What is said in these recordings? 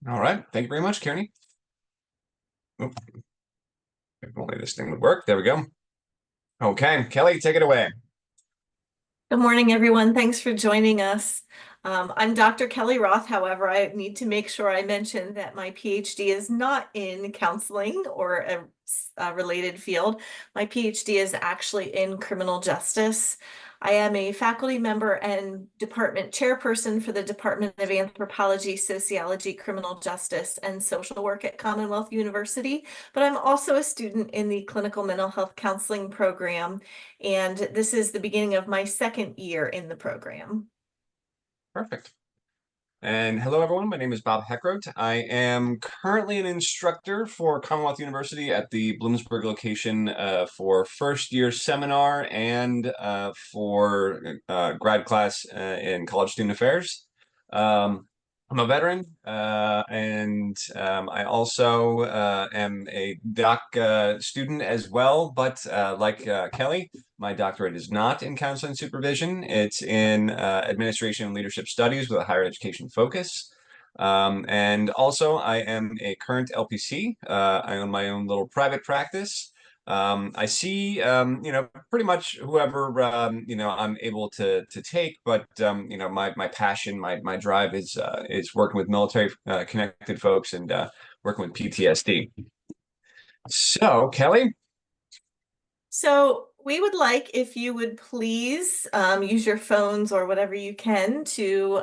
All right. Thank you very much, Kearney. Oop, if only this thing would work. There we go. Okay, Kelly, take it away. Good morning, everyone. Thanks for joining us. I'm Dr. Kelly Roth. However, I need to make sure I mention that my PhD is not in counseling or a related field. My PhD is actually in criminal justice. I am a faculty member and department chairperson for the Department of Anthropology, Sociology, Criminal Justice, and Social Work at Commonwealth University, but I'm also a student in the clinical mental health counseling program, and this is the beginning of my second year in the program. Perfect. And hello, everyone. My name is Bob Heckroth. I am currently an instructor for Commonwealth University at the Bloomsburg location for first year seminar and for grad class in college student affairs. I'm a veteran, and I also am a doc student as well, but like Kelly, my doctorate is not in counseling supervision. It's in administration and leadership studies with a higher education focus. And also, I am a current LPC. I own my own little private practice. I see, pretty much whoever, I'm able to take, but, my passion, my drive is working with military connected folks and working with PTSD. So, Kelly, So we would like if you would please use your phones or whatever you can to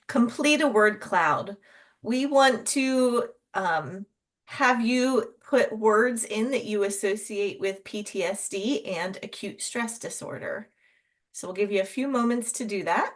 complete a word cloud. We want to have you put words in that you associate with PTSD and acute stress disorder. So we'll give you a few moments to do that.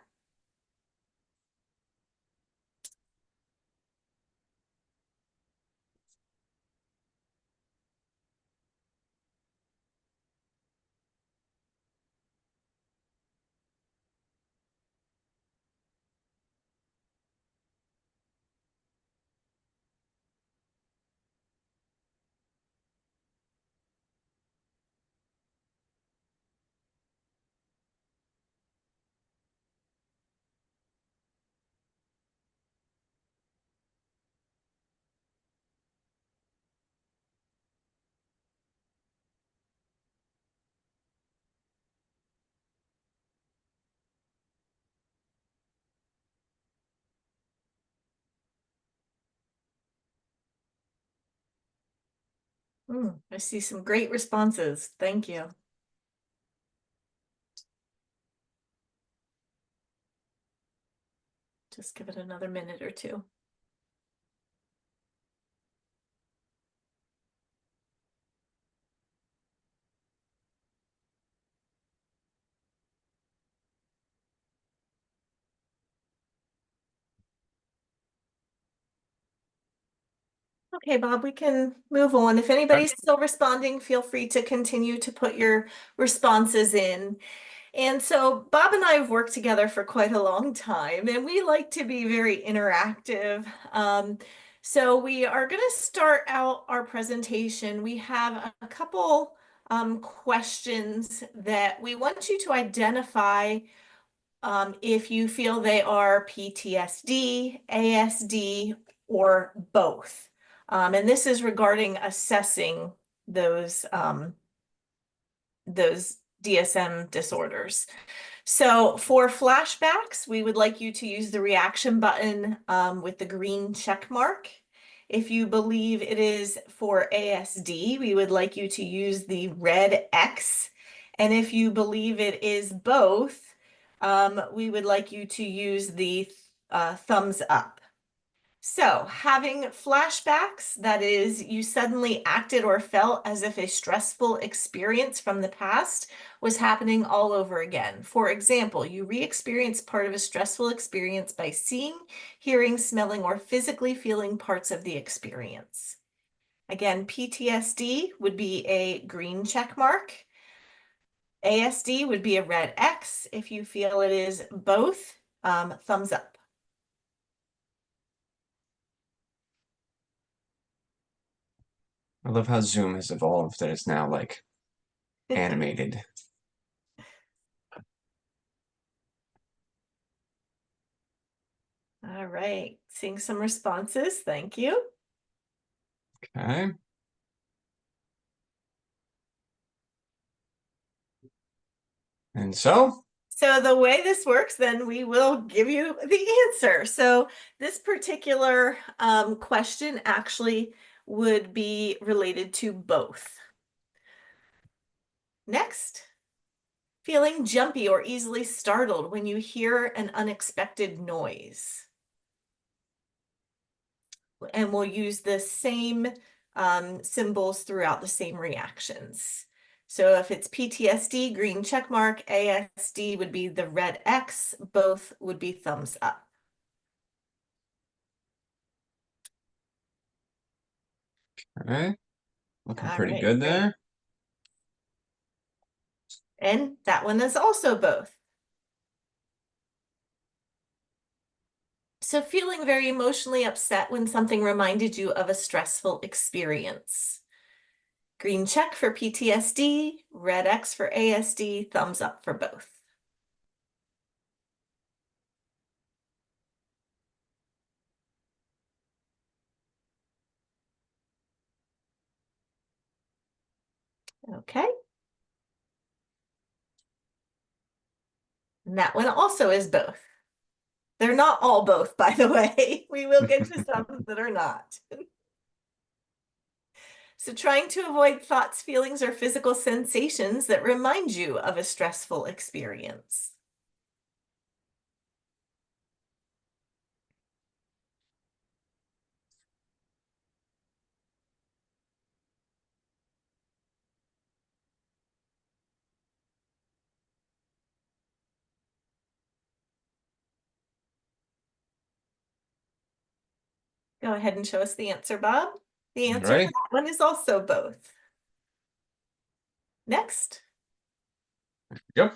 I see some great responses. Thank you. Just give it another minute or two. Okay, Bob, we can move on. If anybody's still responding, feel free to continue to put your responses in. And so Bob and I have worked together for quite a long time, and we like to be very interactive. So we are going to start out our presentation. We have a couple questions that we want you to identify if you feel they are PTSD, ASD, or both. And this is regarding assessing those DSM disorders. So for flashbacks, we would like you to use the reaction button with the green check mark. If you believe it is for ASD, we would like you to use the red X. And if you believe it is both, we would like you to use the thumbs up. So, having flashbacks, that is, you suddenly acted or felt as if a stressful experience from the past was happening all over again. For example, you re-experienced part of a stressful experience by seeing, hearing, smelling, or physically feeling parts of the experience. Again, PTSD would be a green check mark. ASD would be a red X. If you feel it is both, thumbs up. I love how Zoom has evolved that it's now like animated. All right, seeing some responses. Thank you. Okay. And so, So the way this works, then we will give you the answer. So this particular question actually would be related to both. Next, feeling jumpy or easily startled when you hear an unexpected noise. And we'll use the same symbols throughout the same reactions. So if it's PTSD, green check mark, ASD would be the red X, both would be thumbs up. okay, looking All pretty right, good great. there. And that one is also both. So feeling very emotionally upset when something reminded you of a stressful experience. Green check for PTSD, red X for ASD, thumbs up for both. Okay. And that one also is both. They're not all both, by the way. We will get to some that are not. So trying to avoid thoughts, feelings, or physical sensations that remind you of a stressful experience. Go ahead and show us the answer, Bob. The answer for Ready? that one is also both. Next. Yep.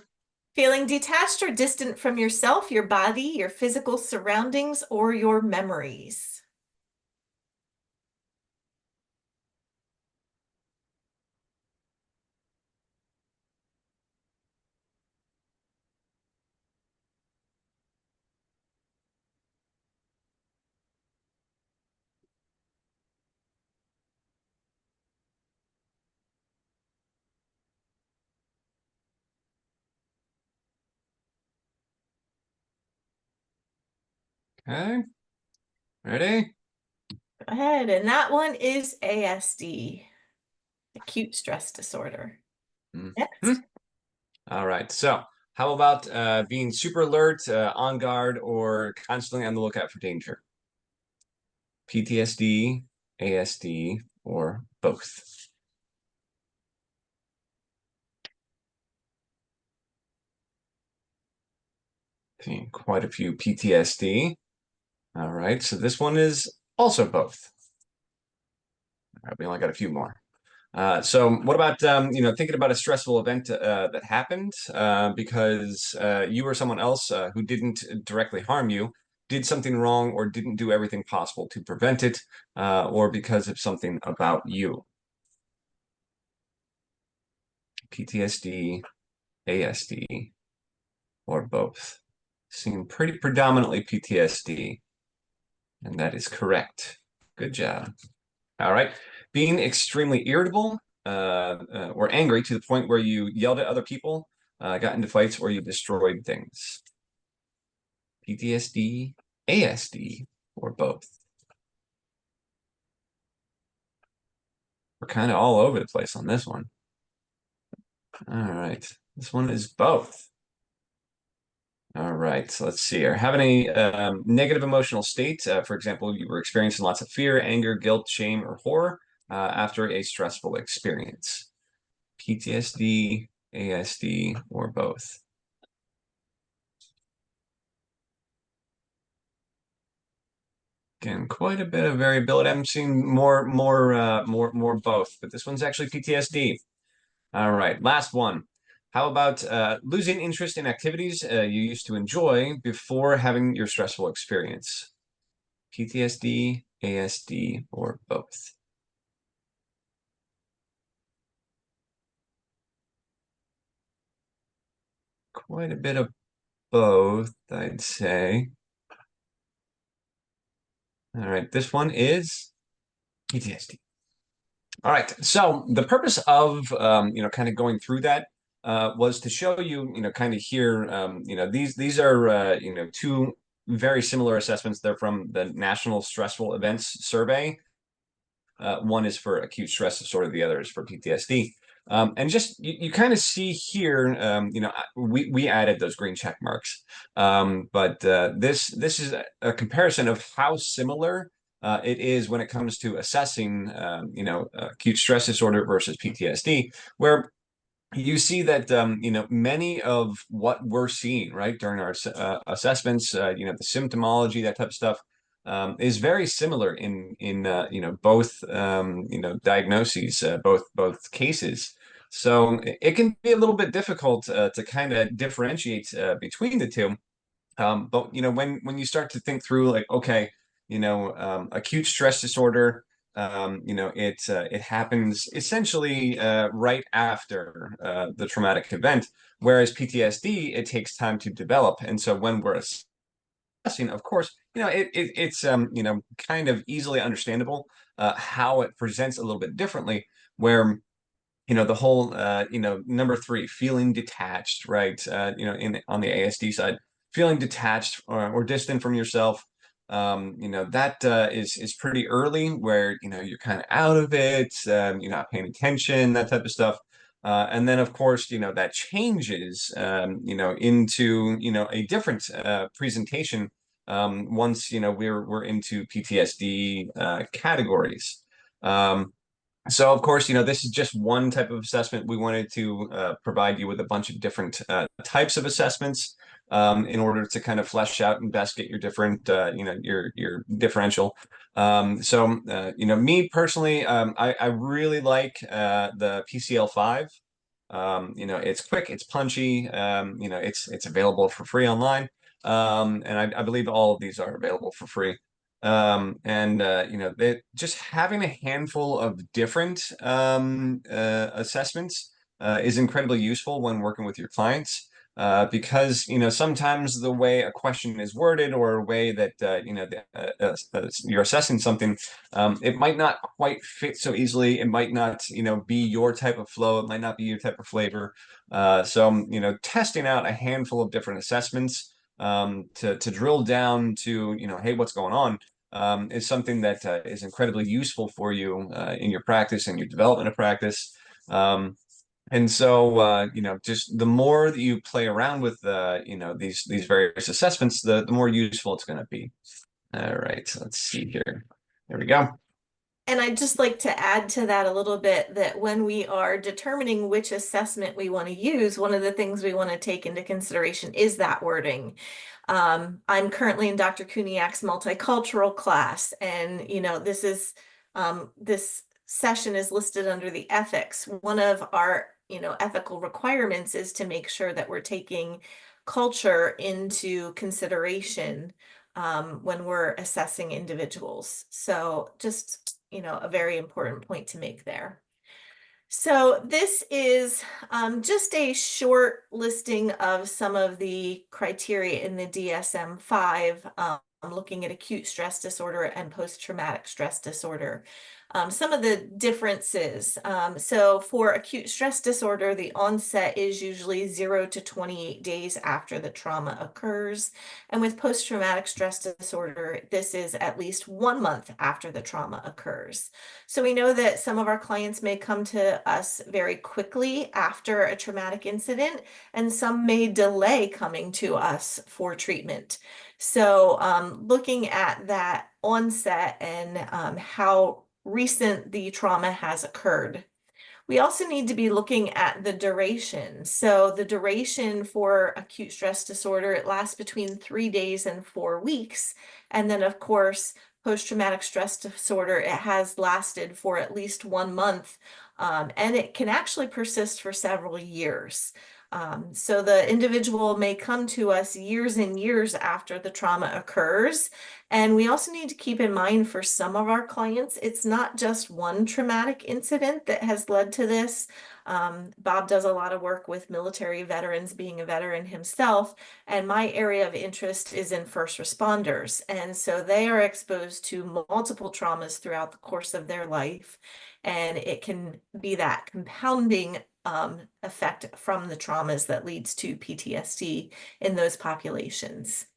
Feeling detached or distant from yourself, your body, your physical surroundings, or your memories. Okay. Ready? Go ahead. And that one is ASD, acute stress disorder. Hmm. Next. All right. So, how about being super alert, on guard, or constantly on the lookout for danger? PTSD, ASD, or both? Seeing quite a few PTSD. All right. So this one is also both. All right, we only got a few more. So what about thinking about a stressful event that happened because you or someone else who didn't directly harm you did something wrong or didn't do everything possible to prevent it, or because of something about you? PTSD, ASD, or both? Seem pretty predominantly PTSD, and that is correct. Good job. All right. Being extremely irritable or angry to the point where you yelled at other people, got into fights, or you destroyed things. PTSD, ASD, or both. We're kind of all over the place on this one. All right. This one is both. All right. So let's see here. Having a negative emotional state, for example, you were experiencing lots of fear, anger, guilt, shame, or horror after a stressful experience. PTSD, ASD, or both. Again, quite a bit of variability. I'm seeing more both, but this one's actually PTSD. All right, last one. How about losing interest in activities you used to enjoy before having your stressful experience? PTSD, ASD, or both? Quite a bit of both, I'd say. All right, this one is PTSD. All right, so the purpose of kind of going through that was to show you, kind of here, these are two very similar assessments. They're from the National Stressful Events Survey. One is for acute stress disorder, the other is for PTSD. And just you kind of see here, we added those green check marks, but this is a comparison of how similar it is when it comes to assessing, acute stress disorder versus PTSD, where you see that many of what we're seeing right during our assessments, the symptomology, that type of stuff, is very similar in both diagnoses, both cases. So it can be a little bit difficult to kind of differentiate between the two. But when you start to think through, like, okay, acute stress disorder, it happens essentially right after the traumatic event, whereas PTSD, it takes time to develop. And so when we're assessing, of course, it's kind of easily understandable how it presents a little bit differently, where the whole number three, feeling detached, right, in on the ASD side, feeling detached or distant from yourself, that is pretty early, where you're kind of out of it, you're not paying attention, that type of stuff. And then of course that changes into a different presentation once we're into PTSD categories. So of course, this is just one type of assessment. We wanted to provide you with a bunch of different types of assessments in order to kind of flesh out and best get your different, your differential. Me personally, I really like the PCL5. It's quick, it's punchy, it's available for free online. And I believe all of these are available for free. Just having a handful of different assessments is incredibly useful when working with your clients. Because sometimes the way a question is worded, or a way that you're assessing something, it might not quite fit so easily. It might not be your type of flow. It might not be your type of flavor. Testing out a handful of different assessments to drill down to hey, what's going on, is something that is incredibly useful for you in your practice and your development of practice. Just the more that you play around with these various assessments, the more useful it's going to be. All right, so let's see here. There we go. And I'd just like to add to that a little bit that when we are determining which assessment we want to use, one of the things we want to take into consideration is that wording. I'm currently in Dr. Kuniak's multicultural class, and this session is listed under the ethics. One of our ethical requirements is to make sure that we're taking culture into consideration when we're assessing individuals. So just a very important point to make there. So this is just a short listing of some of the criteria in the DSM-5, looking at acute stress disorder and post-traumatic stress disorder. Some of the differences. So for acute stress disorder, the onset is usually 0 to 28 days after the trauma occurs. And with post-traumatic stress disorder, this is at least 1 month after the trauma occurs. So we know that some of our clients may come to us very quickly after a traumatic incident, and some may delay coming to us for treatment. So looking at that onset and how recent the trauma has occurred. We also need to be looking at the duration. So the duration for acute stress disorder, it lasts between 3 days and 4 weeks. And then of course, post-traumatic stress disorder, it has lasted for at least 1 month. And it can actually persist for several years. So the individual may come to us years and years after the trauma occurs. And we also need to keep in mind for some of our clients, it's not just one traumatic incident that has led to this. Bob does a lot of work with military veterans, being a veteran himself, and my area of interest is in first responders. And so they are exposed to multiple traumas throughout the course of their life, and it can be that compounding effect from the traumas that leads to PTSD in those populations.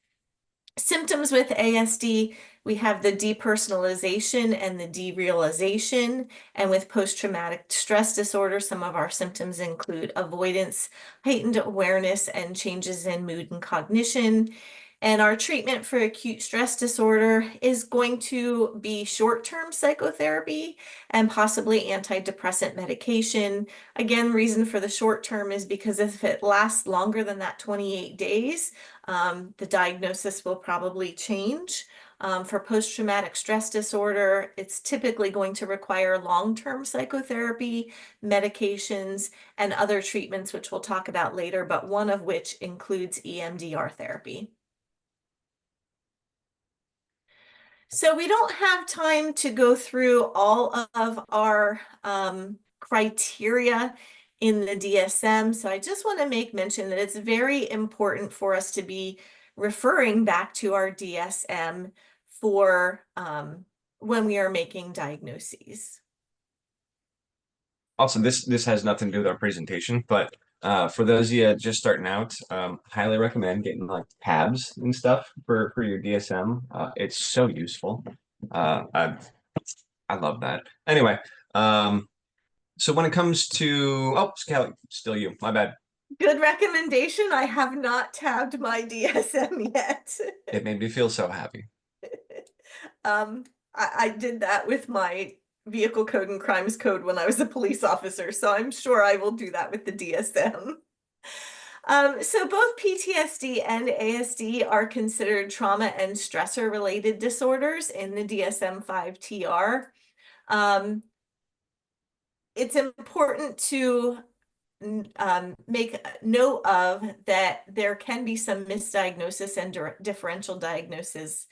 Symptoms with ASD, we have the depersonalization and the derealization. And with post-traumatic stress disorder, some of our symptoms include avoidance, heightened awareness, and changes in mood and cognition. And our treatment for acute stress disorder is going to be short-term psychotherapy and possibly antidepressant medication. Again, reason for the short term is because if it lasts longer than that 28 days, the diagnosis will probably change. For post-traumatic stress disorder, it's typically going to require long-term psychotherapy, medications, and other treatments, which we'll talk about later, but one of which includes EMDR therapy. So we don't have time to go through all of our criteria in the DSM. So I just want to make mention that it's very important for us to be referring back to our DSM for when we are making diagnoses. Also, this has nothing to do with our presentation, but for those of you just starting out, highly recommend getting like tabs and stuff for your DSM. It's so useful. I love that. Anyway, so when it comes to Callie, still you. My bad. Good recommendation. I have not tabbed my DSM yet. It made me feel so happy. I did that with my vehicle code and crimes code when I was a police officer, so I'm sure I will do that with the DSM. So both PTSD and ASD are considered trauma and stressor related disorders in the DSM-5 TR. It's important to make note of that there can be some misdiagnosis and differential diagnosis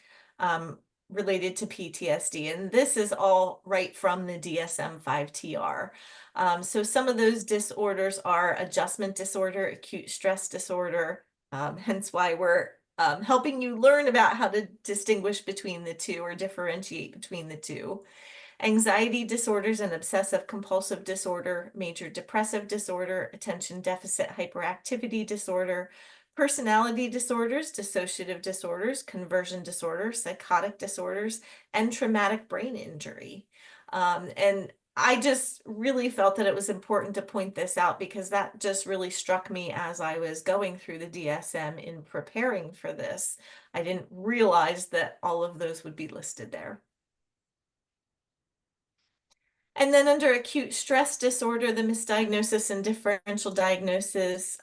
related to PTSD, and this is all right from the DSM-5 TR. So some of those disorders are adjustment disorder, acute stress disorder, hence why we're helping you learn about how to distinguish between the two or differentiate between the two. Anxiety disorders and obsessive compulsive disorder, major depressive disorder, attention deficit hyperactivity disorder, personality disorders, dissociative disorders, conversion disorder, psychotic disorders, and traumatic brain injury. And I just really felt that it was important to point this out because that just really struck me as I was going through the DSM in preparing for this. I didn't realize that all of those would be listed there. And then under acute stress disorder, the misdiagnosis and differential diagnosis,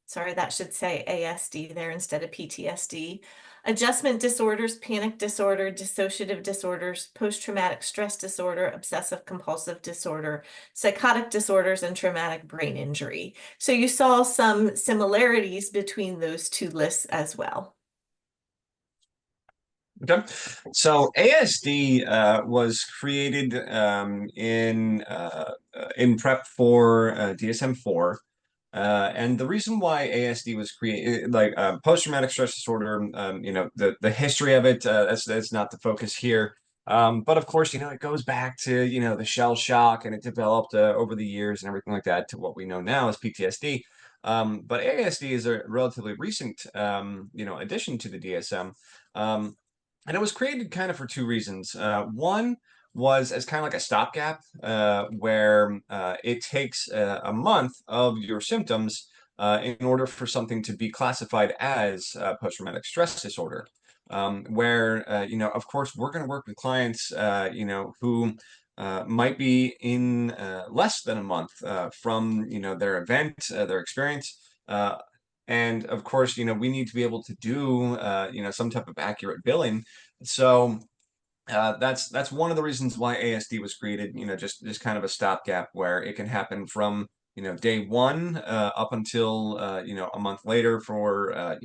sorry, that should say ASD there instead of PTSD. Adjustment disorders, panic disorder, dissociative disorders, post-traumatic stress disorder, obsessive compulsive disorder, psychotic disorders, and traumatic brain injury. So you saw some similarities between those two lists as well. Okay, so ASD was created in prep for DSM-4, and the reason why ASD was created, like post-traumatic stress disorder, the history of it, that's not the focus here. But of course, it goes back to the shell shock, and it developed over the years and everything like that to what we know now as PTSD. But ASD is a relatively recent, addition to the DSM. And it was created kind of for two reasons. One was as kind of like a stopgap, where it takes a month of your symptoms in order for something to be classified as post-traumatic stress disorder. Where, of course, we're going to work with clients, who might be in less than a month from, their event, their experience. And of course, we need to be able to do, some type of accurate billing. So that's one of the reasons why ASD was created, just kind of a stopgap where it can happen from, day one up until a month later for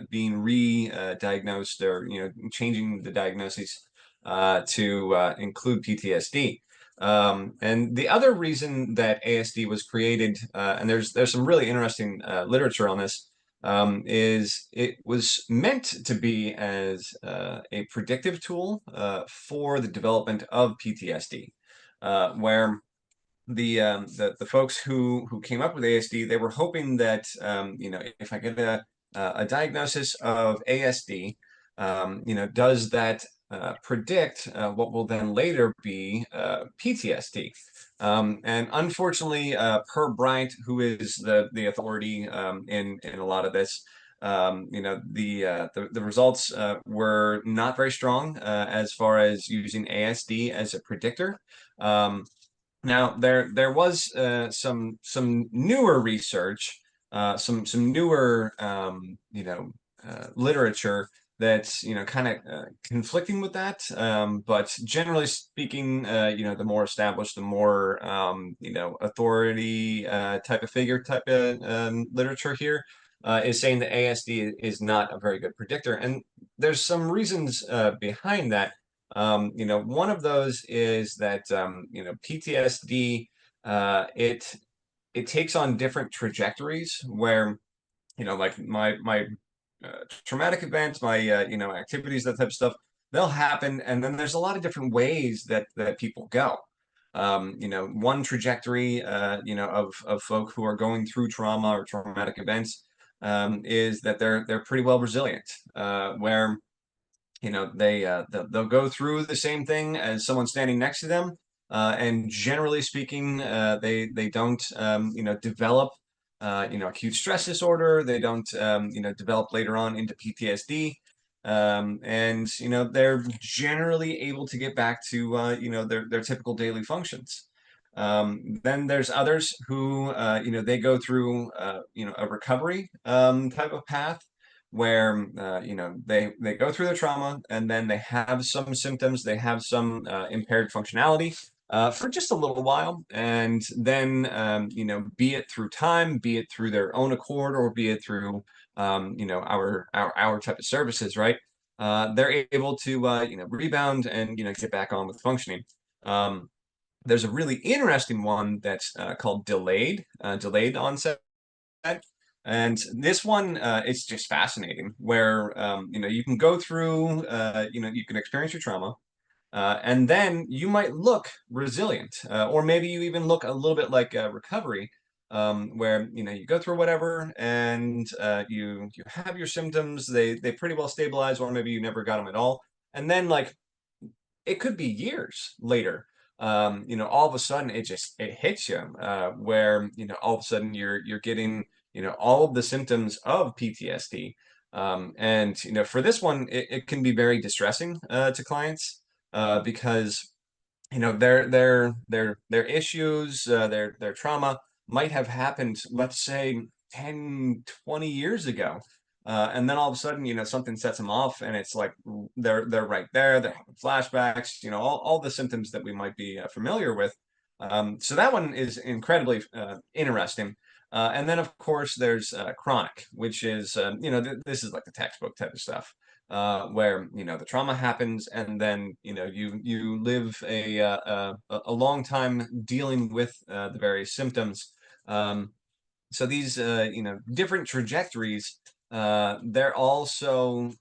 being re-diagnosed or changing the diagnosis to include PTSD. And the other reason that ASD was created, and there's some really interesting literature on this, is it was meant to be as a predictive tool for the development of PTSD, where the folks who came up with ASD, they were hoping that if I get a diagnosis of ASD, does that predict what will then later be PTSD? And unfortunately, Per Bryant, who is the authority in a lot of this, the results were not very strong as far as using ASD as a predictor. Now there was some newer research, some newer literature that's kind of conflicting with that. But generally speaking, the more established, the more authority type of figure type of literature here is saying that ASD is not a very good predictor, and there's some reasons behind that. One of those is that PTSD it takes on different trajectories where like my traumatic events, my activities, that type of stuff, they'll happen, and then there's a lot of different ways that people go. One trajectory of folk who are going through trauma or traumatic events is that they're pretty well resilient, where they'll go through the same thing as someone standing next to them, and generally speaking, they don't develop acute stress disorder. They don't develop later on into PTSD, and they're generally able to get back to their typical daily functions. Then there's others who they go through a recovery type of path where they go through the trauma and then they have some symptoms, they have some impaired functionality for just a little while, and then be it through time, be it through their own accord, or be it through our type of services, right? They're able to rebound and get back on with functioning. There's a really interesting one that's called delayed onset. And this one, it's just fascinating, where you can go through, you can experience your trauma, and then you might look resilient, or maybe you even look a little bit like recovery, where you go through whatever, and you have your symptoms, they pretty well stabilize, or maybe you never got them at all, and then like it could be years later. All of a sudden it hits you, where all of a sudden you're getting all of the symptoms of PTSD, and for this one it can be very distressing to clients because their issues, their trauma might have happened, let's say 10, 20 years ago. And then all of a sudden, something sets them off, and it's like they're right there. They're having flashbacks, all the symptoms that we might be familiar with. So that one is incredibly interesting. And then, of course, there's chronic, which is, this is like the textbook type of stuff, where the trauma happens, and then you live a long time dealing with the various symptoms. So these different trajectories, they're also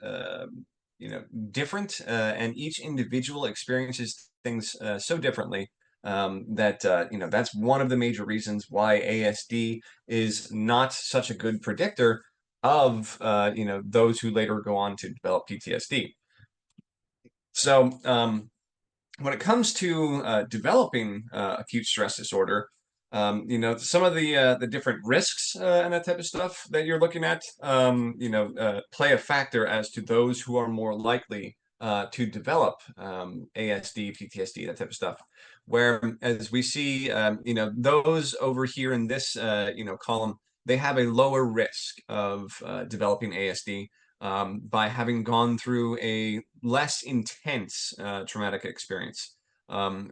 different, and each individual experiences things so differently, that that's one of the major reasons why ASD is not such a good predictor of those who later go on to develop PTSD. So when it comes to developing acute stress disorder, some of the different risks and that type of stuff that you're looking at, play a factor as to those who are more likely to develop ASD, PTSD, that type of stuff. Where, as we see, those over here in this, column, they have a lower risk of developing ASD by having gone through a less intense traumatic experience.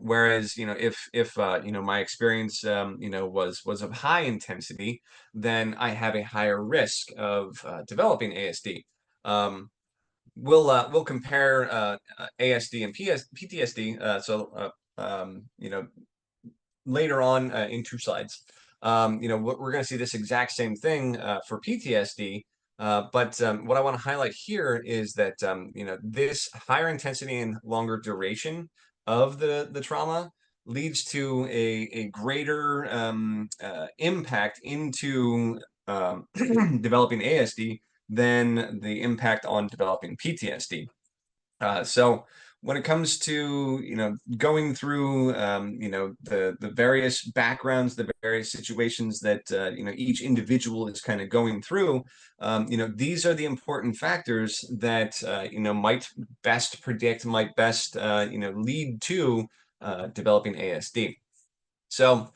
Whereas, my experience, was of high intensity, then I have a higher risk of developing ASD. Um, we'll compare ASD and PTSD. Later on in two slides. We're going to see this exact same thing for PTSD. But what I want to highlight here is that this higher intensity and longer duration of the trauma leads to a greater impact into developing ASD than the impact on developing PTSD. So when it comes to going through the various backgrounds, the various situations that each individual is kind of going through, these are the important factors that might best predict, might best lead to developing ASD. So,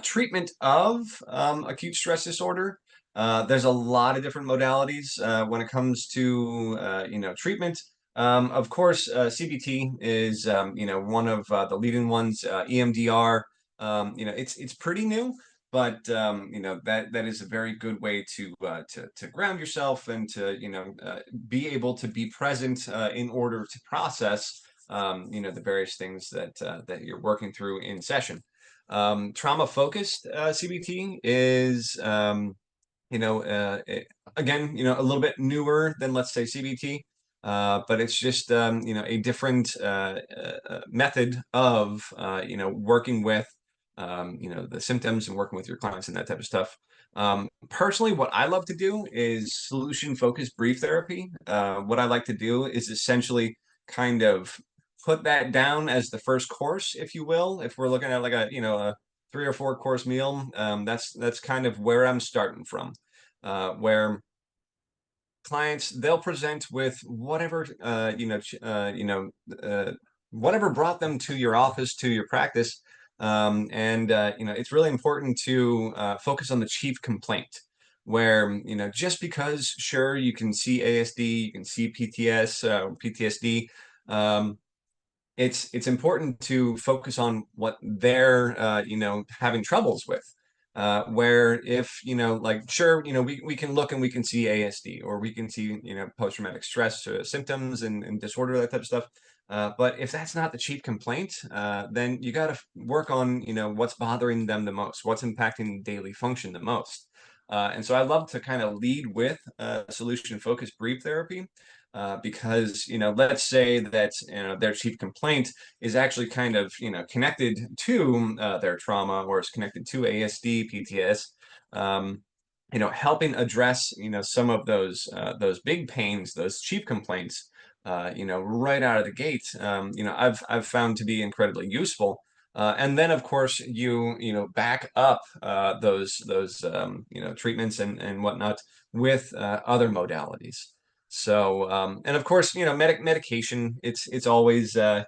treatment of acute stress disorder, there's a lot of different modalities when it comes to treatment. Of course, CBT is one of the leading ones. EMDR, it's pretty new, but that is a very good way to ground yourself and to be able to be present in order to process the various things that you're working through in session. Trauma-focused CBT is, again, a little bit newer than, let's say, CBT, but it's just, a different method of, working with, the symptoms and working with your clients and that type of stuff. Personally, what I love to do is solution-focused brief therapy. What I like to do is essentially kind of put that down as the first course, if you will. If we're looking at like a 3 or 4 course meal, that's kind of where I'm starting from, where clients, they'll present with whatever whatever brought them to your office, to your practice, and it's really important to focus on the chief complaint. Where just because sure you can see ASD, you can see PTSD, it's important to focus on what they're having troubles with. Where if like sure we can look and we can see ASD, or we can see post-traumatic stress symptoms and disorder, that type of stuff. But if that's not the chief complaint, then you got to work on what's bothering them the most, what's impacting daily function the most. And so I love to kind of lead with solution focused brief therapy. Because let's say that their chief complaint is actually kind of connected to their trauma, or is connected to ASD, PTS. Helping address some of those big pains, those chief complaints, right out of the gate. I've found to be incredibly useful. And then, of course, you back up those treatments and whatnot with other modalities. So, and of course, medication, it's always, a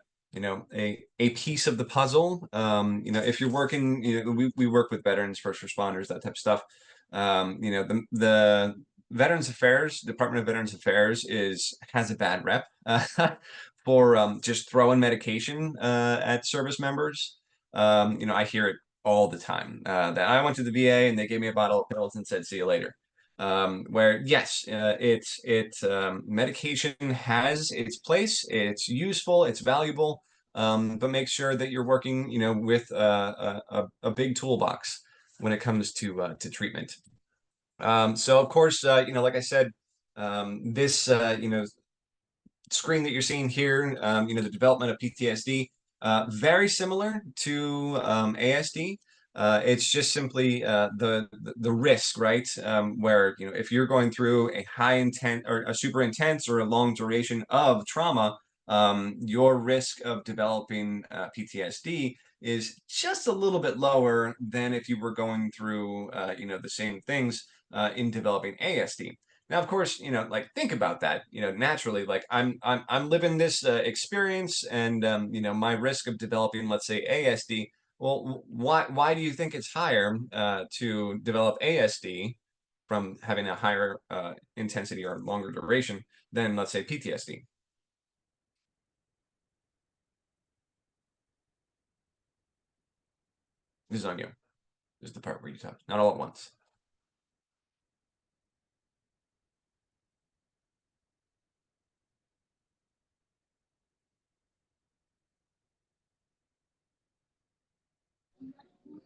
piece of the puzzle. If you're working, we work with veterans, first responders, that type of stuff. The Veterans Affairs, Department of Veterans Affairs has a bad rep for just throwing medication at service members. I hear it all the time that I went to the VA and they gave me a bottle of pills and said, "See you later." Where yes, medication has its place, it's useful, it's valuable, but make sure that you're working, with a big toolbox when it comes to treatment. So of course, like I said, this screen that you're seeing here, the development of PTSD, very similar to ASD. It's just simply the risk, right? Where if you're going through a high intent or a super intense or a long duration of trauma, your risk of developing PTSD is just a little bit lower than if you were going through the same things in developing ASD. Now, of course, like think about that. Naturally, like I'm living this experience, and my risk of developing, let's say, ASD. Well, why do you think it's higher to develop ASD from having a higher intensity or longer duration than, let's say, PTSD? This is on you. This is the part where you talk, not all at once.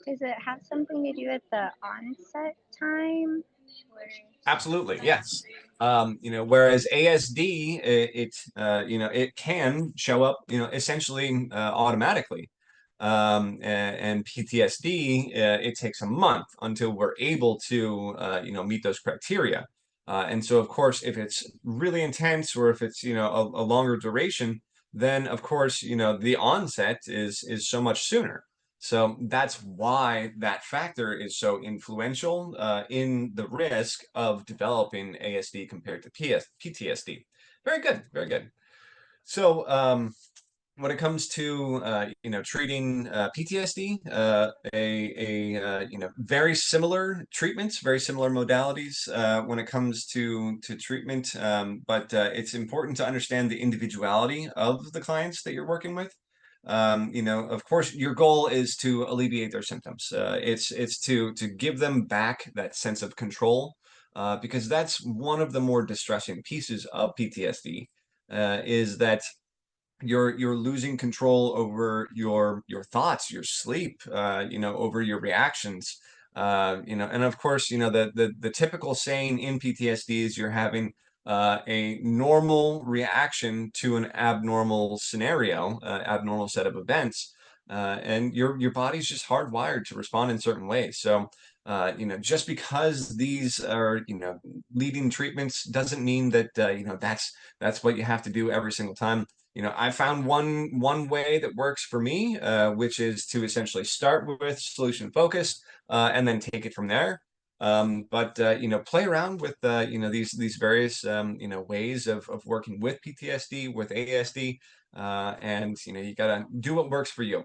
Does it have something to do with the onset time? Or... Absolutely, yes. Whereas ASD, it can show up, essentially automatically. And PTSD, it takes a month until we're able to, meet those criteria. And so, of course, if it's really intense or if it's, a longer duration, then of course, the onset is so much sooner. So that's why that factor is so influential in the risk of developing ASD compared to PTSD. Very good, very good. So when it comes to treating PTSD, very similar treatments, very similar modalities when it comes to treatment, but it's important to understand the individuality of the clients that you're working with. Of course, your goal is to alleviate their symptoms. It's to give them back that sense of control, because that's one of the more distressing pieces of PTSD, is that you're losing control over your thoughts, your sleep, over your reactions. And of course, the typical saying in PTSD is you're having a normal reaction to an abnormal scenario, abnormal set of events, and your body's just hardwired to respond in certain ways. So, just because these are, leading treatments doesn't mean that, that's what you have to do every single time. I found one way that works for me, which is to essentially start with solution focused, and then take it from there. But play around with these various ways of working with PTSD, with ASD, and you gotta do what works for you.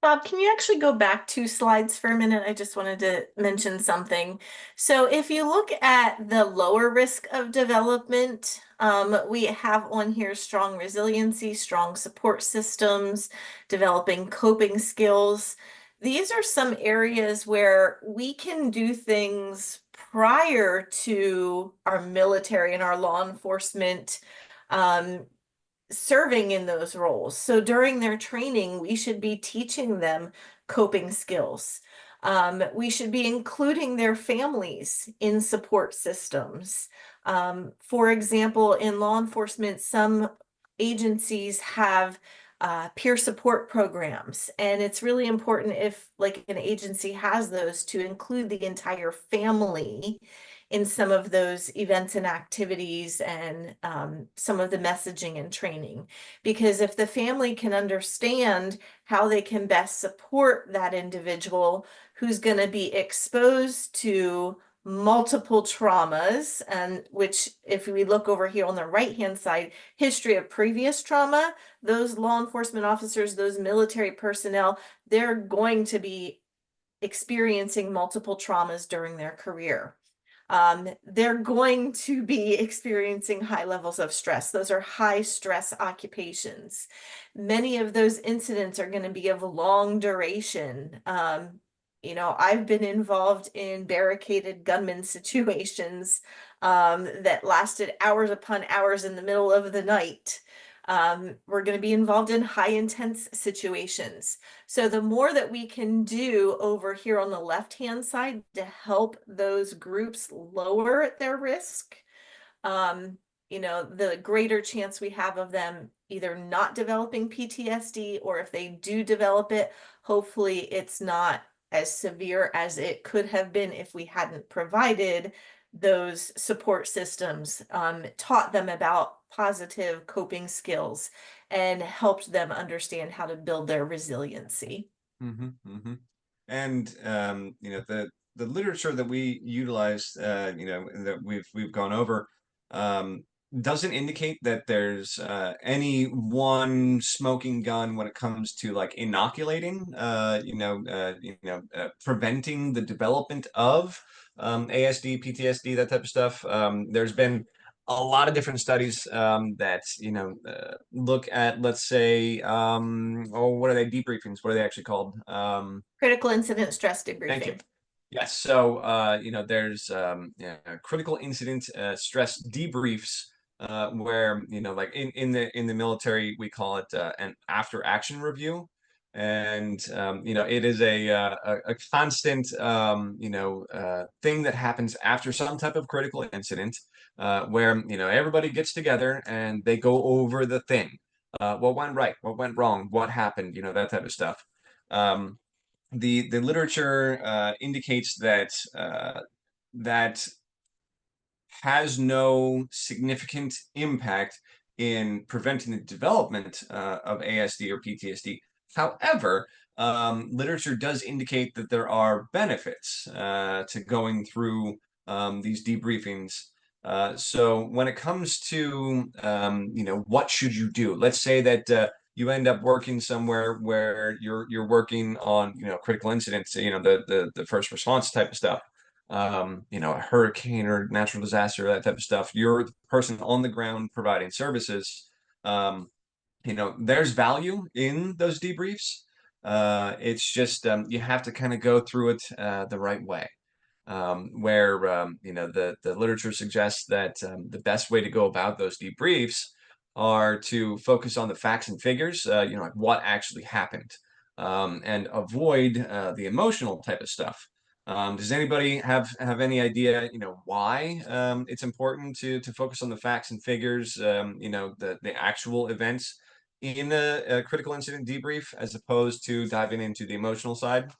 Bob, can you actually go back 2 slides for a minute? I just wanted to mention something. So if you look at the lower risk of development, we have on here strong resiliency, strong support systems, developing coping skills. These are some areas where we can do things prior to our military and our law enforcement serving in those roles. So during their training, we should be teaching them coping skills. We should be including their families in support systems. For example, in law enforcement, some agencies have peer support programs, and it's really important if like an agency has those to include the entire family in some of those events and activities and some of the messaging and training. Because if the family can understand how they can best support that individual who's going to be exposed to multiple traumas, and which if we look over here on the right hand side, history of previous trauma, those law enforcement officers, those military personnel, they're going to be experiencing multiple traumas during their career. They're going to be experiencing high levels of stress. Those are high stress occupations. Many of those incidents are going to be of long duration. I've been involved in barricaded gunman situations that lasted hours upon hours in the middle of the night. We're going to be involved in high intense situations. So the more that we can do over here on the left-hand side to help those groups lower their risk, the greater chance we have of them either not developing PTSD, or if they do develop it, hopefully it's not as severe as it could have been if we hadn't provided those support systems, taught them about positive coping skills, and helped them understand how to build their resiliency. Mm-hmm, mm-hmm. And the literature that we utilize, that we've gone over, doesn't indicate that there's any one smoking gun when it comes to like inoculating, preventing the development of ASD, PTSD, that type of stuff. There's been a lot of different studies that look at, let's say, oh, what are they? Debriefings. What are they actually called? Critical incident stress Thank you. debriefing. Yes. So there's critical incident stress debriefs where like in the military we call it an after action review, and it is a constant thing that happens after some type of critical incident where everybody gets together and they go over the thing, what went right, what went wrong, what happened, that type of stuff. The literature indicates that that has no significant impact in preventing the development of ASD or PTSD. However, literature does indicate that there are benefits to going through these debriefings. So when it comes to what should you do? Let's say that you end up working somewhere where you're working on critical incidents, the first response type of stuff, a hurricane or natural disaster, that type of stuff. You're the person on the ground providing services. There's value in those debriefs. It's just you have to kind of go through it the right way. Where the literature suggests that the best way to go about those debriefs are to focus on the facts and figures, like what actually happened, and avoid the emotional type of stuff. Does anybody have any idea, why it's important to focus on the facts and figures, the actual events in a critical incident debrief as opposed to diving into the emotional side?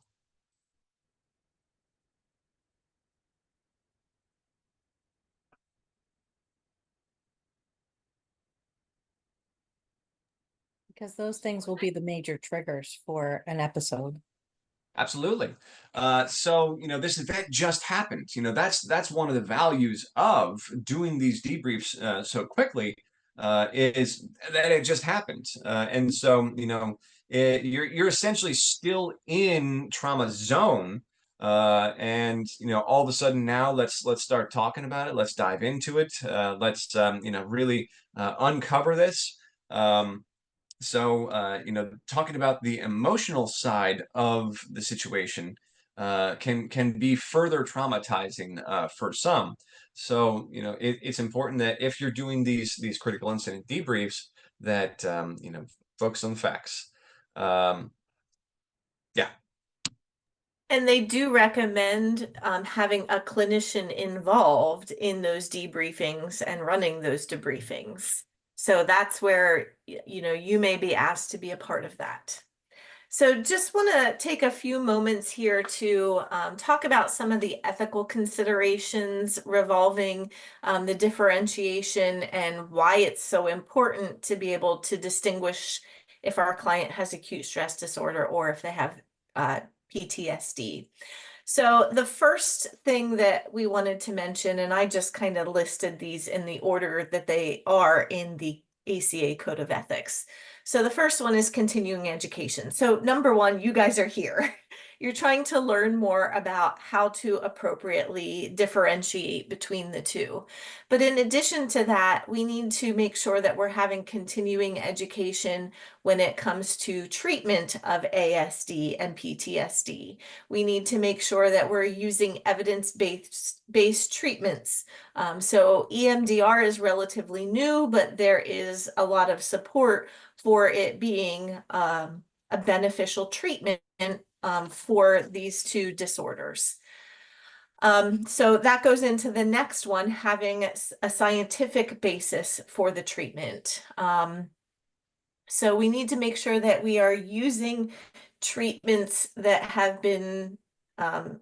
Because those things will be the major triggers for an episode. Absolutely. So, this event just happened. That's one of the values of doing these debriefs so quickly, is that it just happened. And so, you're essentially still in trauma zone. And all of a sudden now let's start talking about it. Let's dive into it. Let's really uncover this. So, talking about the emotional side of the situation can be further traumatizing for some. So, it's important that if you're doing these critical incident debriefs, that focus on the facts. Yeah. And they do recommend having a clinician involved in those debriefings and running those debriefings. So that's where, you may be asked to be a part of that. So just want to take a few moments here to talk about some of the ethical considerations revolving the differentiation and why it's so important to be able to distinguish if our client has acute stress disorder or if they have PTSD. So the first thing that we wanted to mention, and I just kind of listed these in the order that they are in the ACA Code of Ethics. So the first one is continuing education. So number one, you guys are here. You're trying to learn more about how to appropriately differentiate between the two. But in addition to that, we need to make sure that we're having continuing education when it comes to treatment of ASD and PTSD. We need to make sure that we're using evidence-based treatments. So EMDR is relatively new, but there is a lot of support for it being a beneficial treatment for these two disorders. So that goes into the next one, having a scientific basis for the treatment. So we need to make sure that we are using treatments that have been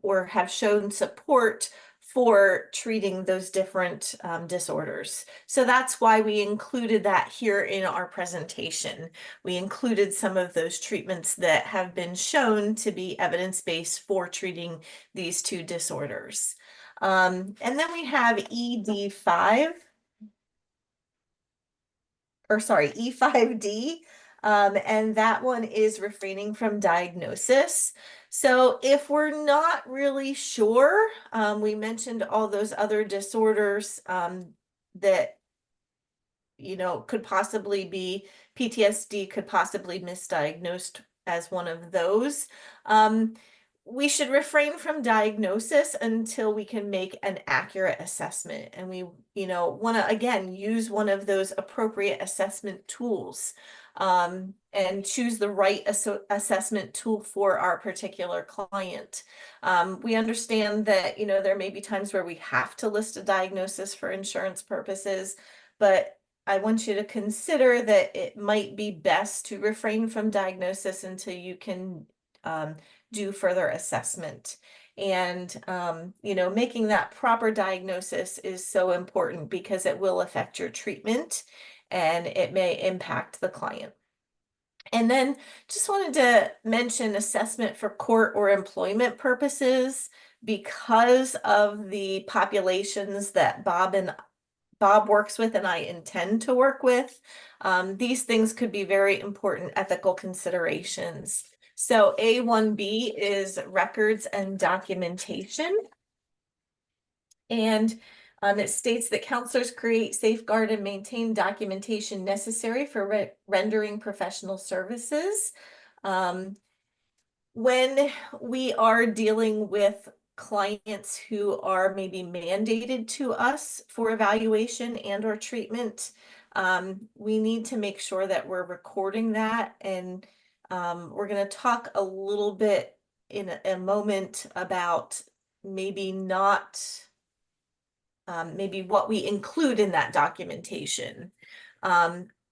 or have shown support for treating those different disorders. So that's why we included that here in our presentation. We included some of those treatments that have been shown to be evidence-based for treating these two disorders. And then we have ED5, or sorry, E5D, and that one is refraining from diagnosis. So if we're not really sure, we mentioned all those other disorders that, you know, could possibly be PTSD, could possibly misdiagnosed as one of those. We should refrain from diagnosis until we can make an accurate assessment. And we, you know, want to, again, use one of those appropriate assessment tools, and choose the right assessment tool for our particular client. We understand that, you know, there may be times where we have to list a diagnosis for insurance purposes, but I want you to consider that it might be best to refrain from diagnosis until you can do further assessment. And, you know, making that proper diagnosis is so important because it will affect your treatment and it may impact the client. And then just wanted to mention assessment for court or employment purposes because of the populations that Bob works with and I intend to work with. These things could be very important ethical considerations. So A1B is records and documentation. And it states that counselors create, safeguard, and maintain documentation necessary for rendering professional services. When we are dealing with clients who are maybe mandated to us for evaluation and or treatment, we need to make sure that we're recording that. And we're going to talk a little bit in a moment about maybe maybe what we include in that documentation.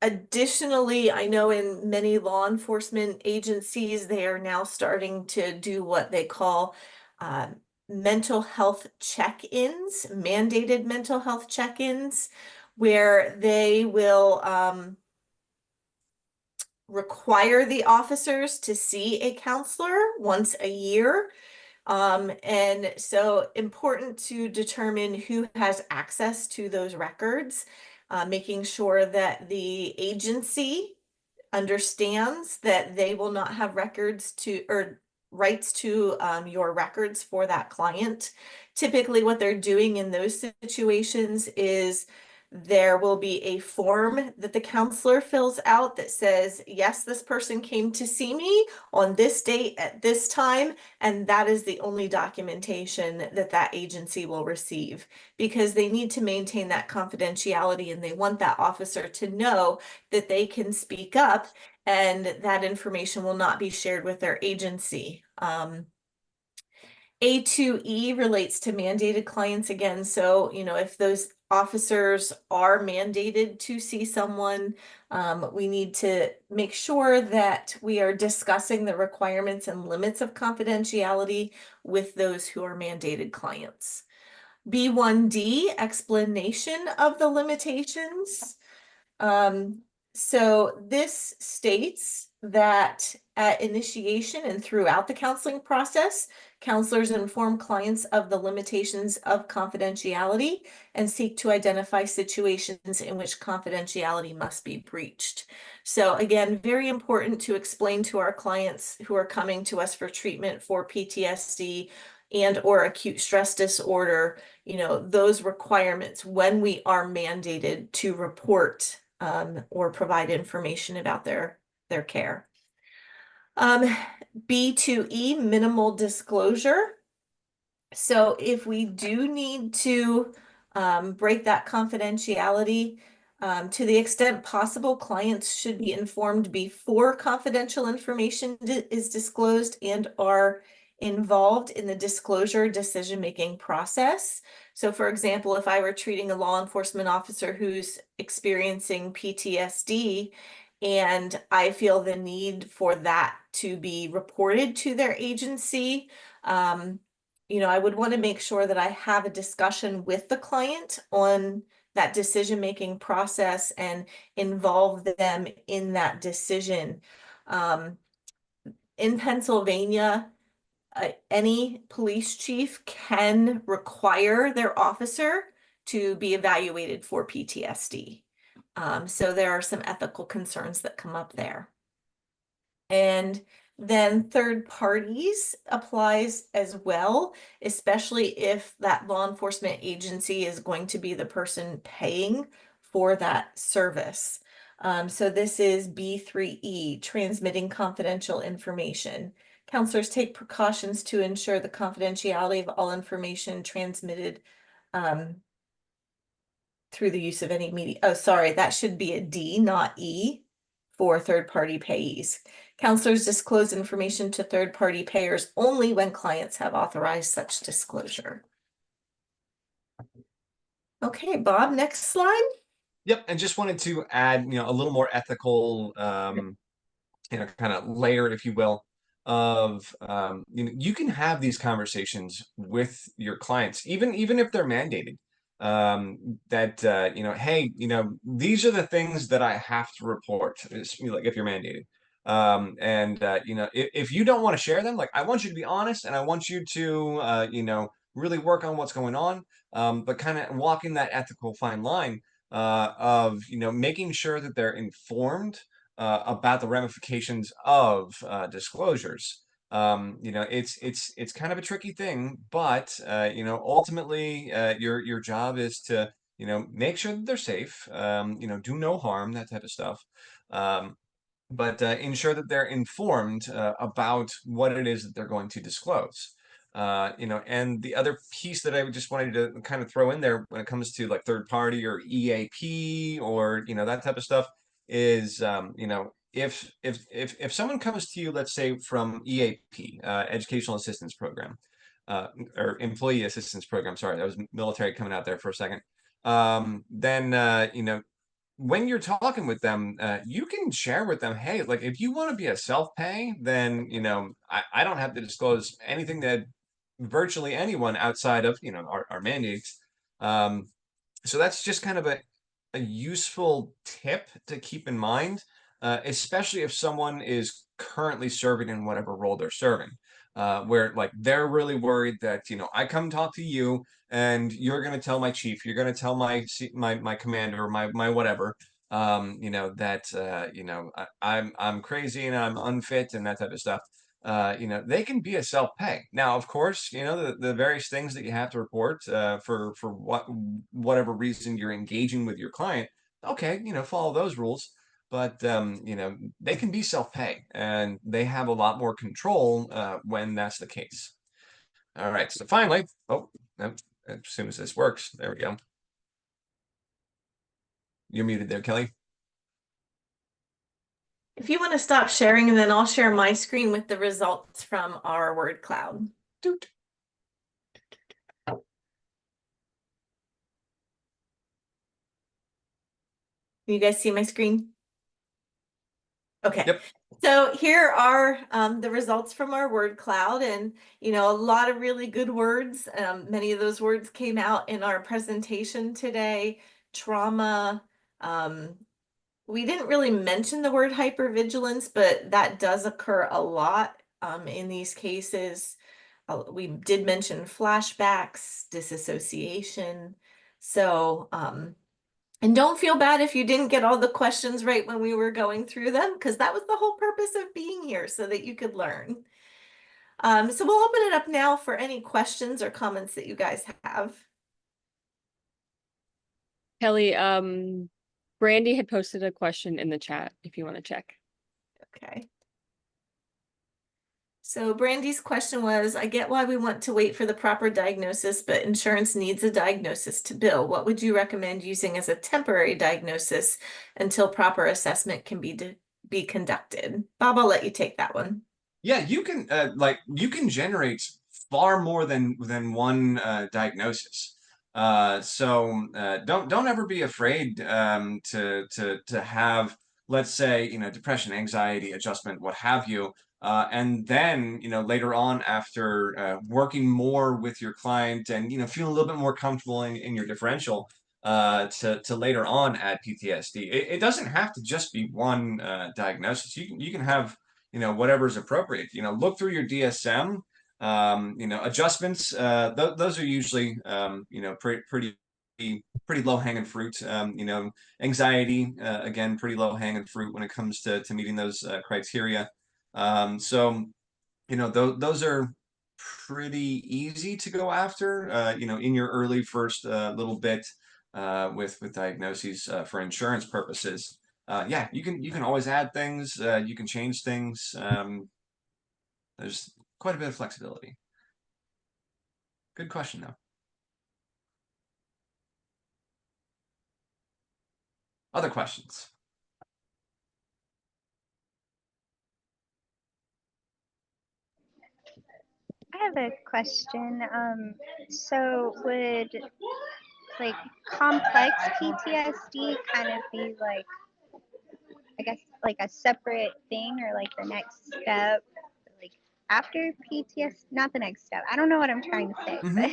Additionally, I know in many law enforcement agencies, they are now starting to do what they call mental health check-ins, mandated mental health check-ins, where they will require the officers to see a counselor once a year. And so important to determine who has access to those records, making sure that the agency understands that they will not have records to or rights to your records for that client. Typically, what they're doing in those situations is there will be a form that the counselor fills out that says, yes, this person came to see me on this date at this time, and that is the only documentation that that agency will receive, because they need to maintain that confidentiality and they want that officer to know that they can speak up and that information will not be shared with their agency. A2E relates to mandated clients again. So, you know, if those officers are mandated to see someone, we need to make sure that we are discussing the requirements and limits of confidentiality with those who are mandated clients. B1D, explanation of the limitations. So this states that at initiation and throughout the counseling process, counselors inform clients of the limitations of confidentiality and seek to identify situations in which confidentiality must be breached. So again, very important to explain to our clients who are coming to us for treatment for PTSD and or acute stress disorder, you know, those requirements when we are mandated to report or provide information about their care. B2E, minimal disclosure. So if we do need to break that confidentiality, to the extent possible, clients should be informed before confidential information is disclosed and are involved in the disclosure decision-making process. So for example, if I were treating a law enforcement officer who's experiencing PTSD and I feel the need for that to be reported to their agency, you know, I would want to make sure that I have a discussion with the client on that decision-making process and involve them in that decision. In Pennsylvania, any police chief can require their officer to be evaluated for PTSD. So there are some ethical concerns that come up there. And Then third parties applies as well, especially if that law enforcement agency is going to be the person paying for that service. So this is B3E, transmitting confidential information. Counselors take precautions to ensure the confidentiality of all information transmitted through the use of any media. Oh, sorry, that should be a D, not E, for third-party payees. Counselors disclose information to third-party payers only when clients have authorized such disclosure. Okay, Bob, next slide. Yep, and just wanted to add, a little more ethical, kind of layer, if you will, of you can have these conversations with your clients, even if they're mandated. That hey, these are the things that I have to report. Like if you're mandated, and if you don't want to share them, like I want you to be honest, and I want you to really work on what's going on, but kind of walking that ethical fine line of making sure that they're informed about the ramifications of disclosures. It's kind of a tricky thing, but ultimately, your job is to make sure that they're safe. Do no harm, that type of stuff. But ensure that they're informed about what it is that they're going to disclose. And the other piece that I just wanted to kind of throw in there when it comes to like third party or EAP or that type of stuff is if someone comes to you, let's say from EAP, Educational Assistance Program, or Employee Assistance Program. Sorry, that was military coming out there for a second. Then when you're talking with them, you can share with them, hey, like if you want to be a self-pay, then I don't have to disclose anything that virtually anyone outside of our mandates. So that's just kind of a useful tip to keep in mind, especially if someone is currently serving in whatever role they're serving, where like they're really worried that I come talk to you and you're going to tell my chief, you're going to tell my commander, my whatever, that I'm crazy and I'm unfit and that type of stuff. They can be a self-pay. Now, of course, the various things that you have to report for whatever reason you're engaging with your client. Okay, follow those rules. But they can be self-pay, and they have a lot more control when that's the case. All right, so finally, as soon as this works, there we go. You're muted there, Kelly. If you want to stop sharing, and then I'll share my screen with the results from our word cloud. Doot. You guys see my screen? Okay. Yep. So here are the results from our word cloud, and a lot of really good words. Many of those words came out in our presentation today. Trauma. We didn't really mention the word hypervigilance, but that does occur a lot in these cases. We did mention flashbacks, disassociation. So and don't feel bad if you didn't get all the questions right when we were going through them, because that was the whole purpose of being here, so that you could learn. So we'll open it up now for any questions or comments that you guys have. Kelly, Brandy had posted a question in the chat if you want to check. Okay. So Brandy's question was, I get why we want to wait for the proper diagnosis, but insurance needs a diagnosis to bill. What would you recommend using as a temporary diagnosis until proper assessment can be conducted? Bob, I'll let you take that one. Yeah, you can generate far more than one diagnosis. So don't ever be afraid to have, let's say, depression, anxiety, adjustment, what have you. And then, later on after working more with your client and, feeling a little bit more comfortable in your differential, to later on add PTSD. It doesn't have to just be one diagnosis. You can have, whatever is appropriate. Look through your DSM. Adjustments. Those are usually, pretty low hanging fruit. Anxiety, again, pretty low hanging fruit when it comes to meeting those criteria. So, those are pretty easy to go after, in your early first little bit with diagnoses for insurance purposes. Yeah, you can always add things, you can change things. There's quite a bit of flexibility. Good question, though. Other questions? I have a question. So would like complex PTSD kind of be like, I guess, like a separate thing or like the next step, like after PTSD, not the next step. I don't know what I'm trying to say, Mm-hmm. but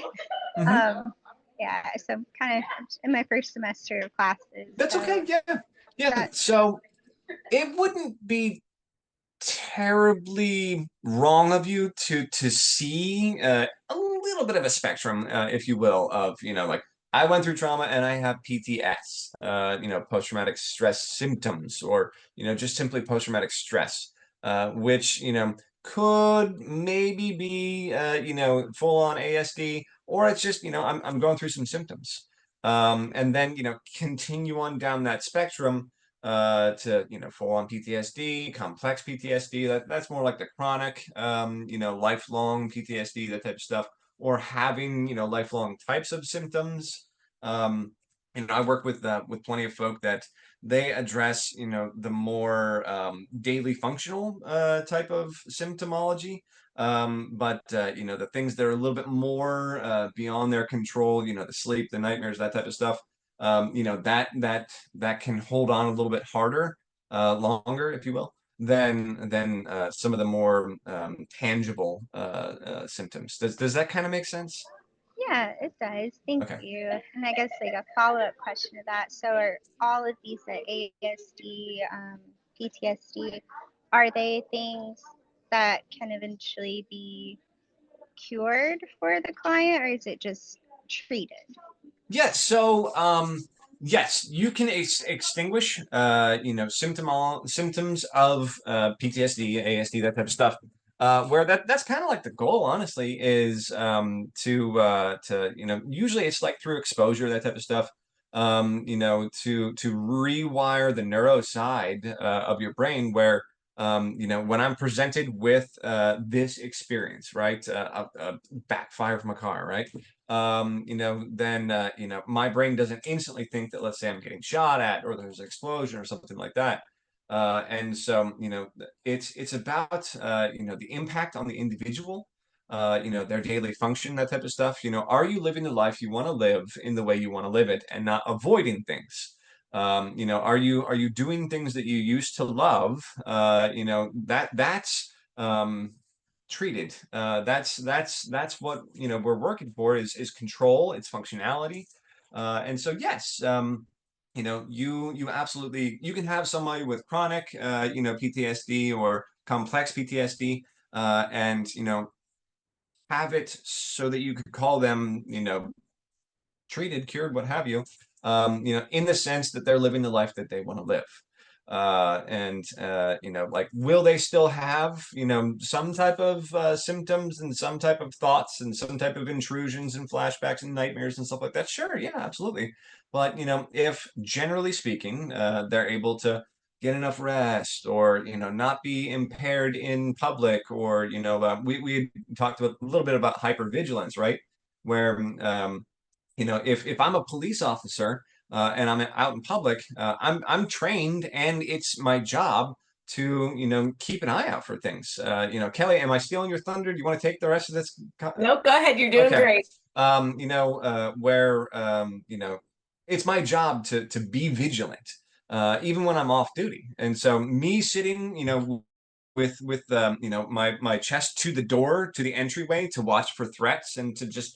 Mm-hmm. yeah, so I'm kind of in my first semester of classes. That's So okay. Yeah. Yeah. that, So it wouldn't be terribly wrong of you to see a little bit of a spectrum, if you will, of like I went through trauma and I have PTS, post-traumatic stress symptoms, or just simply post-traumatic stress, which could maybe be full-on ASD, or it's just I'm going through some symptoms, and then continue on down that spectrum to full on PTSD, complex PTSD. That's more like the chronic, lifelong PTSD, that type of stuff, or having lifelong types of symptoms. I work with plenty of folk that they address the more daily functional type of symptomology. But the things that are a little bit more beyond their control, the sleep, the nightmares, that type of stuff, that can hold on a little bit harder, longer, if you will, than some of the more tangible symptoms. Does that kind of make sense? yeah, it does. Thank Okay. you. And I guess like a follow-up question to that. So are all of these ASD, PTSD, are they things that can eventually be cured for the client, or is it just treated? Yeah, so yes, you can extinguish symptoms of PTSD, ASD, that type of stuff. Where that's kind of like the goal, honestly, is to usually it's like through exposure, that type of stuff. To rewire the neuro side of your brain where when I'm presented with this experience, right, a backfire from a car, right, then my brain doesn't instantly think that, let's say I'm getting shot at or there's an explosion or something like that. And so, it's about the impact on the individual, their daily function, that type of stuff. Are you living the life you want to live in the way you want to live it and not avoiding things? Are you doing things that you used to love? That's treated. That's what we're working for, is control, its functionality. And so yes, you absolutely, you can have somebody with chronic PTSD or complex PTSD, and have it so that you could call them treated, cured, what have you, in the sense that they're living the life that they want to live. And like, will they still have, some type of symptoms and some type of thoughts and some type of intrusions and flashbacks and nightmares and stuff like that? Sure, yeah, absolutely. But, if generally speaking, they're able to get enough rest, or, not be impaired in public, or, we talked a little bit about hypervigilance, right? Where, if I'm a police officer and I'm out in public, I'm trained, and it's my job to keep an eye out for things. Kelly, am I stealing your thunder? Do you want to take the rest of this? Nope, go ahead. You're doing Okay. great. Where it's my job to be vigilant, even when I'm off duty. And so me sitting, with my chest to the door, to the entryway, to watch for threats and to just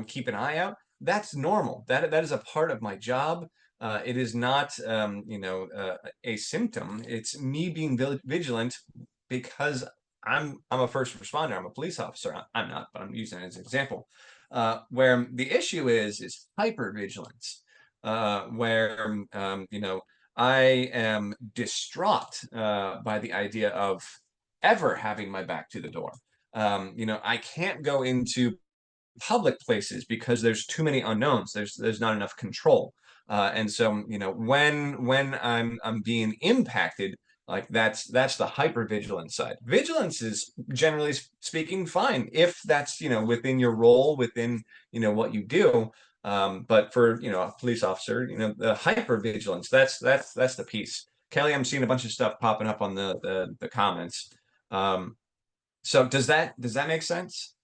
keep an eye out, that's normal. That is a part of my job. It is not a symptom. It's me being vigilant because I'm a first responder. I'm a police officer. I'm not, but I'm using it as an example. Where the issue is hypervigilance, where I am distraught by the idea of ever having my back to the door. You know, I can't go into public places because there's too many unknowns. There's not enough control. And so, you know, when I'm being impacted, like that's the hypervigilance side. Vigilance is generally speaking fine if that's, you know, within your role, within, you know, what you do. But for, you know, a police officer, you know, the hypervigilance, that's the piece. Kelly, I'm seeing a bunch of stuff popping up on the comments. So does that make sense?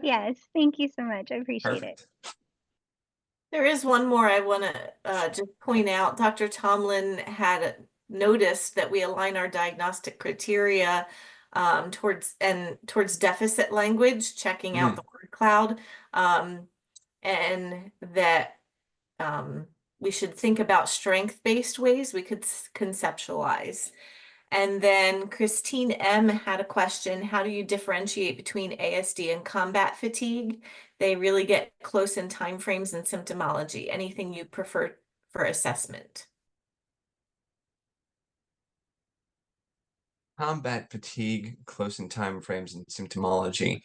Yes, thank you so much. I appreciate it. Perfect. There is one more I want to just point out. Dr. Tomlin had noticed that we align our diagnostic criteria towards deficit language, checking out the word cloud, and that we should think about strength-based ways we could conceptualize. And then Christine M had a question: how do you differentiate between ASD and combat fatigue? They really get close in timeframes and symptomology. Anything you prefer for assessment? Combat fatigue, close in time frames, and symptomology.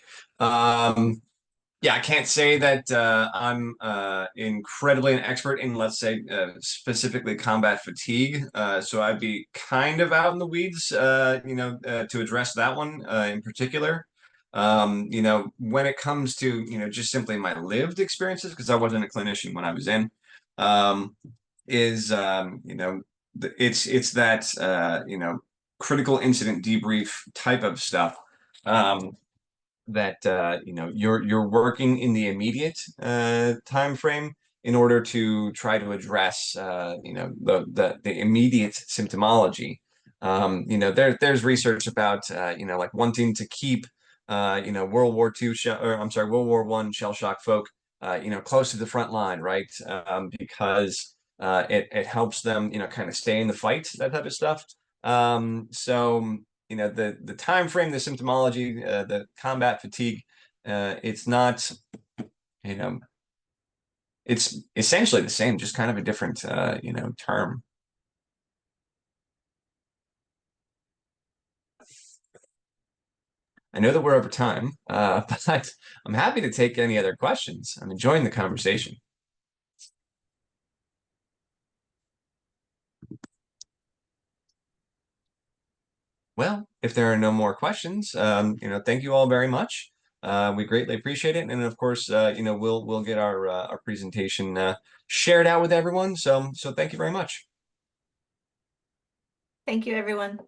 Yeah, I can't say that I'm incredibly an expert in, let's say, specifically combat fatigue. So I'd be kind of out in the weeds, you know, to address that one in particular. You know, when it comes to, you know, just simply my lived experiences, because I wasn't a clinician when I was in, um, you know, it's that, you know, critical incident debrief type of stuff. That you know, you're working in the immediate time frame in order to try to address you know, the immediate symptomology. You know, there's research about you know, like wanting to keep you know, World War I shell shock folk you know, close to the front line, right? Because it helps them, you know, kind of stay in the fight, that type of stuff. So you know, the time frame, the symptomology, the combat fatigue, it's not, you know, it's essentially the same, just kind of a different you know, term. I know that we're over time, but I'm happy to take any other questions. I'm enjoying the conversation. Well, if there are no more questions, you know, thank you all very much. We greatly appreciate it, and of course, you know, we'll get our presentation shared out with everyone. So thank you very much. Thank you, everyone.